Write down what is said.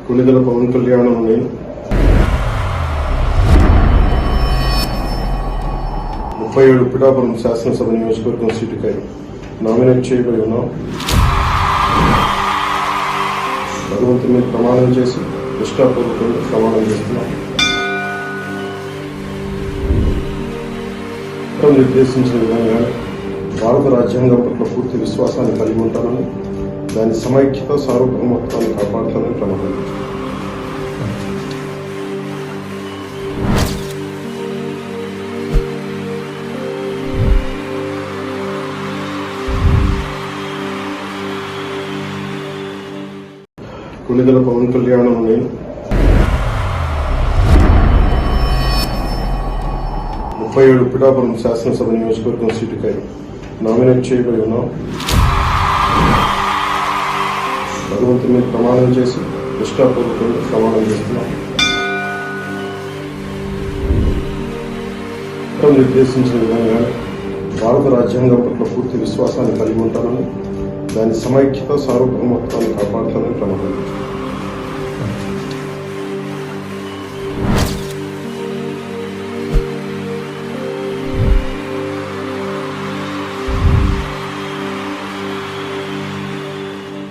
కొణిదెల పవన్ కళ్యాణ్ నేను 37 పిఠాపురం శాసనసభ నియోజకవర్గం సీటుకై నామినేట్ చేయబడి ఉన్నాం. భగవంతుని మీద ప్రమాణం చేసి నిష్ఠాపూర్వకంగా ప్రమాణం చేస్తున్నాం. నిర్దేశించిన విధంగా భారత రాజ్యాంగం పట్ల పూర్తి విశ్వాసాన్ని కలిగి ఉంటానని, దాని సమైక్యత సార్వభౌమత్వాన్ని కాపాడుతానని ప్రమాణం చేస్తున్నాను. కొణిదెల పవన్ కళ్యాణ్ నేను 37 పిఠాపురం శాసనసభ నియోజకవర్గం సీటుకై నామినేట్ చేయబడి ఉన్నాం. భగవంతుని మీద ప్రమాణం చేసి నిష్ఠాపూర్వకంగా ప్రమాణం చేస్తున్నాం. నిర్దేశించిన విధంగా భారత రాజ్యాంగం పట్ల పూర్తి విశ్వాసాన్ని కలిగి ఉంటానని, దాని సమైక్యత సార్వభౌమత్వాన్ని